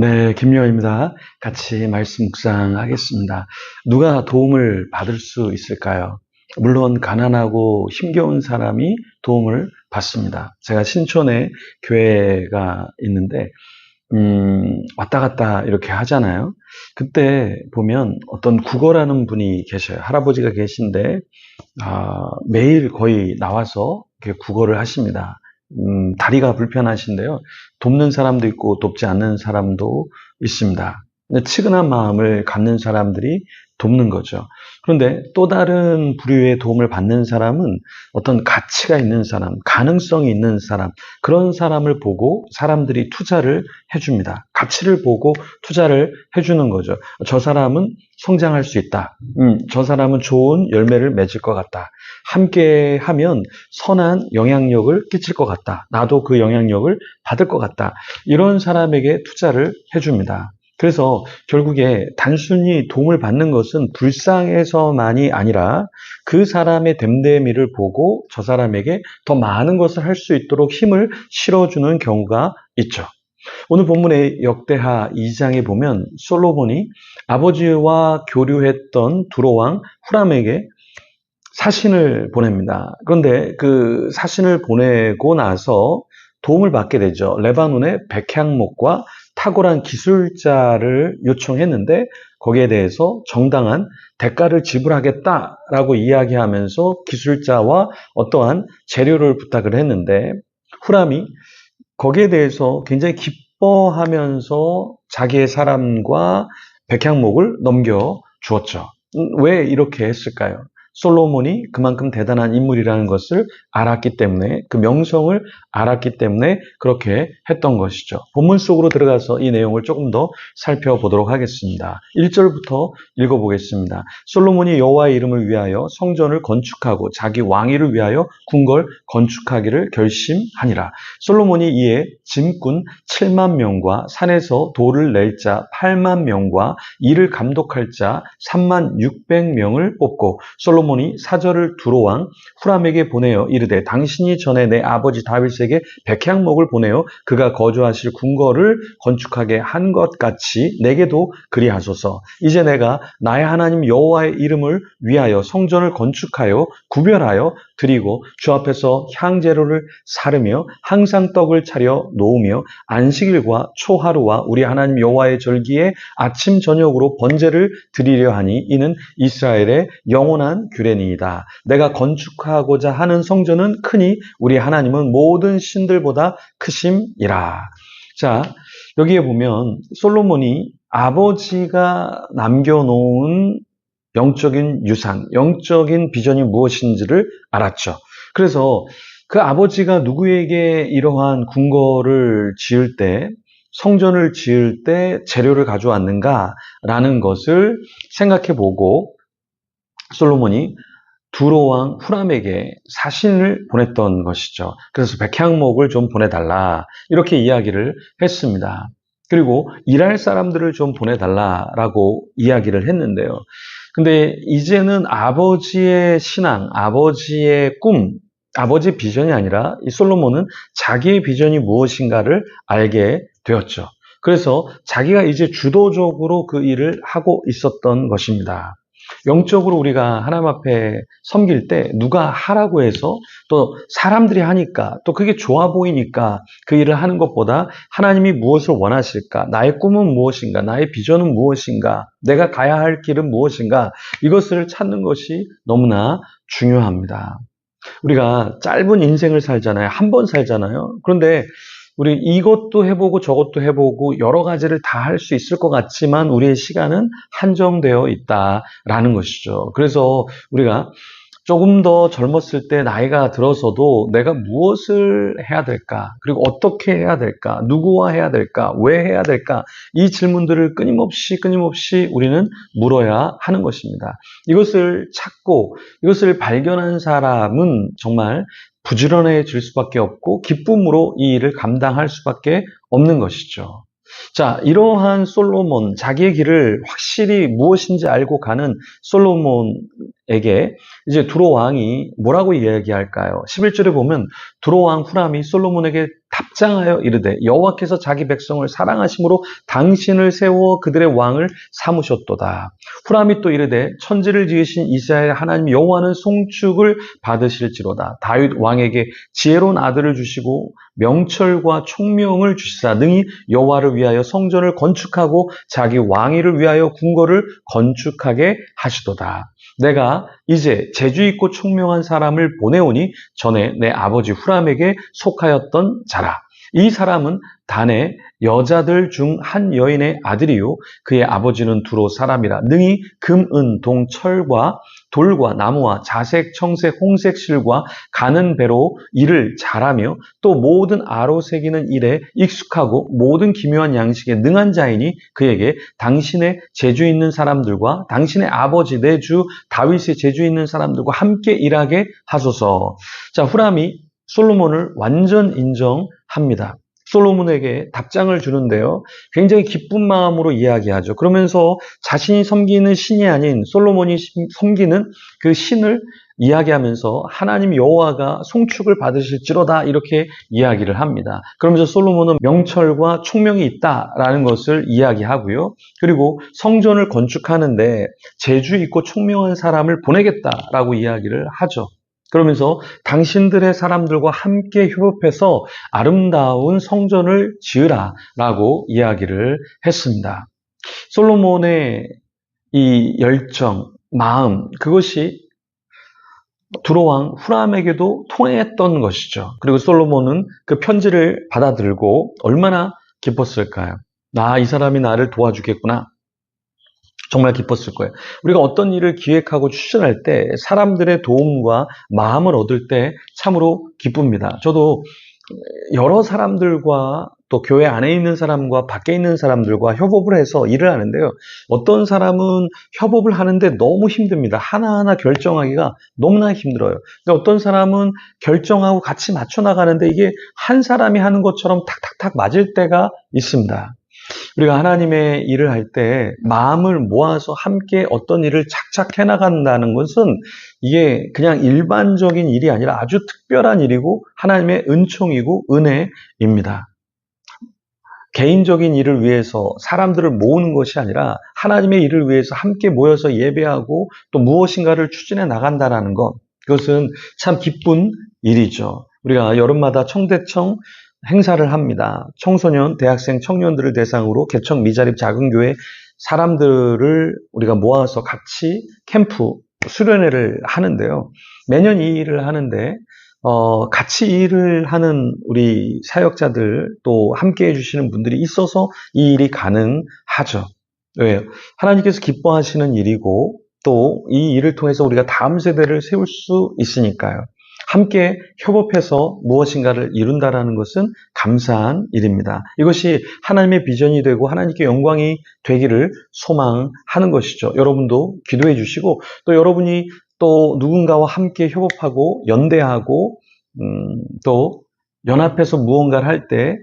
네, 김요입니다. 같이 말씀 묵상하겠습니다. 누가 도움을 받을 수 있을까요? 물론 가난하고 힘겨운 사람이 도움을 받습니다. 제가 신촌에 교회가 있는데 왔다 갔다 이렇게 하잖아요. 그때 보면 어떤 국어라는 분이 계셔요. 할아버지가 계신데 매일 거의 나와서 이렇게 국어를 하십니다. 다리가 불편하신데요. 돕는 사람도 있고 돕지 않는 사람도 있습니다. 근데 측은한 마음을 갖는 사람들이 돕는 거죠. 그런데 또 다른 부류의 도움을 받는 사람은 어떤 가치가 있는 사람, 가능성이 있는 사람, 그런 사람을 보고 사람들이 투자를 해줍니다. 가치를 보고 투자를 해주는 거죠. 저 사람은 성장할 수 있다. 저 사람은 좋은 열매를 맺을 것 같다. 함께 하면 선한 영향력을 끼칠 것 같다. 나도 그 영향력을 받을 것 같다. 이런 사람에게 투자를 해줍니다. 그래서 결국에 단순히 도움을 받는 것은 불쌍해서만이 아니라 그 사람의 됨됨이를 보고 저 사람에게 더 많은 것을 할 수 있도록 힘을 실어주는 경우가 있죠. 오늘 본문의 역대하 2장에 보면 솔로몬이 아버지와 교류했던 두로왕 후람에게 사신을 보냅니다. 그런데 그 사신을 보내고 나서 도움을 받게 되죠. 레바논의 백향목과 탁월한 기술자를 요청했는데 거기에 대해서 정당한 대가를 지불하겠다라고 이야기하면서 기술자와 어떠한 재료를 부탁을 했는데 후람이 거기에 대해서 굉장히 기뻐하면서 자기의 사람과 백향목을 넘겨 주었죠. 왜 이렇게 했을까요? 솔로몬이 그만큼 대단한 인물이라는 것을 알았기 때문에, 그 명성을 알았기 때문에 그렇게 했던 것이죠. 본문 속으로 들어가서 이 내용을 조금 더 살펴보도록 하겠습니다. 1절부터 읽어보겠습니다. 솔로몬이 여호와의 이름을 위하여 성전을 건축하고 자기 왕위를 위하여 궁궐 건축하기를 결심하니라. 솔로몬이 이에 짐꾼 7만 명과 산에서 돌을 낼 자 8만 명과 이를 감독할 자 3만 600명을 뽑고 솔로몬이 사절을 두로왕 후람에게 보내어 이르되 당신이 전에 내 아버지 다윗에게 백향목을 보내어 그가 거주하실 궁궐을 건축하게 한 것 같이 내게도 그리하소서. 이제 내가 나의 하나님 여호와의 이름을 위하여 성전을 건축하여 구별하여 드리고 주 앞에서 향재료를 사르며 항상 떡을 차려 놓으며 안식일과 초하루와 우리 하나님 여호와의 절기에 아침 저녁으로 번제를 드리려 하니 이는 이스라엘의 영원한 규례니이다. 내가 건축하고자 하는 성전은 크니 우리 하나님은 모든 신들보다 크심이라. 자, 여기에 보면 솔로몬이 아버지가 남겨놓은 영적인 유산, 영적인 비전이 무엇인지를 알았죠. 그래서 그 아버지가 누구에게 이러한 궁궐을 지을 때, 성전을 지을 때 재료를 가져왔는가라는 것을 생각해 보고 솔로몬이 두로왕 후람에게 사신을 보냈던 것이죠. 그래서 백향목을 좀 보내달라 이렇게 이야기를 했습니다. 그리고 일할 사람들을 좀 보내달라라고 이야기를 했는데요. 근데 이제는 아버지의 신앙, 아버지의 꿈, 아버지의 비전이 아니라 이 솔로몬은 자기의 비전이 무엇인가를 알게 되었죠. 그래서 자기가 이제 주도적으로 그 일을 하고 있었던 것입니다. 영적으로 우리가 하나님 앞에 섬길 때 누가 하라고 해서 또 사람들이 하니까 또 그게 좋아 보이니까 그 일을 하는 것보다 하나님이 무엇을 원하실까? 나의 꿈은 무엇인가? 나의 비전은 무엇인가? 내가 가야 할 길은 무엇인가? 이것을 찾는 것이 너무나 중요합니다. 우리가 짧은 인생을 살잖아요. 한 번 살잖아요. 그런데 우리 이것도 해보고 저것도 해보고 여러 가지를 다 할 수 있을 것 같지만 우리의 시간은 한정되어 있다라는 것이죠. 그래서 우리가 조금 더 젊었을 때 나이가 들어서도 내가 무엇을 해야 될까? 그리고 어떻게 해야 될까? 누구와 해야 될까? 왜 해야 될까? 이 질문들을 끊임없이 우리는 물어야 하는 것입니다. 이것을 찾고 이것을 발견한 사람은 정말 부지런해질 수밖에 없고 기쁨으로 이 일을 감당할 수밖에 없는 것이죠. 자, 이러한 솔로몬, 자기의 길을 확실히 무엇인지 알고 가는 솔로몬 에게 이제 두로 왕이 뭐라고 이야기할까요? 11절에 보면 두로 왕 후람이 솔로몬에게 답장하여 이르되 여호와께서 자기 백성을 사랑하심으로 당신을 세워 그들의 왕을 삼으셨도다. 후람이 또 이르되 천지를 지으신 이스라엘 하나님 여호와는 송축을 받으실지로다. 다윗 왕에게 지혜로운 아들을 주시고 명철과 총명을 주시사 능히 여호와를 위하여 성전을 건축하고 자기 왕위를 위하여 궁궐을 건축하게 하시도다. 내가 이제 재주 있고 총명한 사람을 보내오니 전에 내 아버지 후람에게 속하였던 자라. 이 사람은 단의 여자들 중 한 여인의 아들이요 그의 아버지는 두로 사람이라. 능히 금, 은, 동, 철과 돌과 나무와 자색, 청색, 홍색 실과 가는 배로 일을 잘하며 또 모든 아로 새기는 일에 익숙하고 모든 기묘한 양식에 능한 자이니 그에게 당신의 재주 있는 사람들과 당신의 아버지 내 주 다윗의 재주 있는 사람들과 함께 일하게 하소서. 자, 후람이 솔로몬을 완전 인정합니다. 솔로몬에게 답장을 주는데요. 굉장히 기쁜 마음으로 이야기하죠. 그러면서 자신이 섬기는 신이 아닌 솔로몬이 섬기는 그 신을 이야기하면서 하나님 여호와가 송축을 받으실지로다 이렇게 이야기를 합니다. 그러면서 솔로몬은 명철과 총명이 있다라는 것을 이야기하고요. 그리고 성전을 건축하는데 재주 있고 총명한 사람을 보내겠다라고 이야기를 하죠. 그러면서 당신들의 사람들과 함께 협업해서 아름다운 성전을 지으라 라고 이야기를 했습니다. 솔로몬의 이 열정, 마음, 그것이 두로왕 후람에게도 통했던 것이죠. 그리고 솔로몬은 그 편지를 받아들고 얼마나 기뻤을까요? 이 사람이 나를 도와주겠구나. 정말 기뻤을 거예요. 우리가 어떤 일을 기획하고 추진할 때 사람들의 도움과 마음을 얻을 때 참으로 기쁩니다. 저도 여러 사람들과 또 교회 안에 있는 사람과 밖에 있는 사람들과 협업을 해서 일을 하는데요. 어떤 사람은 협업을 하는데 너무 힘듭니다. 하나하나 결정하기가 너무나 힘들어요. 근데 어떤 사람은 결정하고 같이 맞춰 나가는데 이게 한 사람이 하는 것처럼 탁탁탁 맞을 때가 있습니다. 우리가 하나님의 일을 할 때 마음을 모아서 함께 어떤 일을 착착 해나간다는 것은 이게 그냥 일반적인 일이 아니라 아주 특별한 일이고 하나님의 은총이고 은혜입니다. 개인적인 일을 위해서 사람들을 모으는 것이 아니라 하나님의 일을 위해서 함께 모여서 예배하고 또 무엇인가를 추진해 나간다는 것, 그것은 참 기쁜 일이죠. 우리가 여름마다 청대청 행사를 합니다. 청소년, 대학생, 청년들을 대상으로 개척 미자립 작은 교회 사람들을 우리가 모아서 같이 캠프, 수련회를 하는데요. 매년 이 일을 하는데 같이 일을 하는 우리 사역자들 또 함께 해주시는 분들이 있어서 이 일이 가능하죠. 왜요? 하나님께서 기뻐하시는 일이고 또 이 일을 통해서 우리가 다음 세대를 세울 수 있으니까요. 함께 협업해서 무엇인가를 이룬다라는 것은 감사한 일입니다. 이것이 하나님의 비전이 되고 하나님께 영광이 되기를 소망하는 것이죠. 여러분도 기도해 주시고 또 여러분이 또 누군가와 함께 협업하고 연대하고 또 연합해서 무언가를 할 때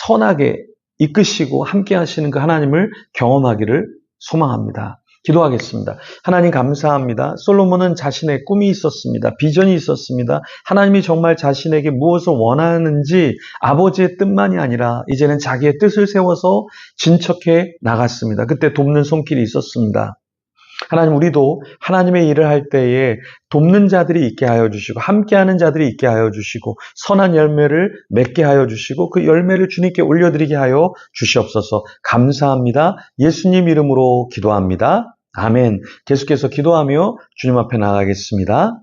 선하게 이끄시고 함께 하시는 그 하나님을 경험하기를 소망합니다. 기도하겠습니다. 하나님 감사합니다. 솔로몬은 자신의 꿈이 있었습니다. 비전이 있었습니다. 하나님이 정말 자신에게 무엇을 원하는지 아버지의 뜻만이 아니라 이제는 자기의 뜻을 세워서 진척해 나갔습니다. 그때 돕는 손길이 있었습니다. 하나님, 우리도 하나님의 일을 할 때에 돕는 자들이 있게 하여 주시고 함께하는 자들이 있게 하여 주시고 선한 열매를 맺게 하여 주시고 그 열매를 주님께 올려드리게 하여 주시옵소서. 감사합니다. 예수님 이름으로 기도합니다. 아멘. 계속해서 기도하며 주님 앞에 나가겠습니다.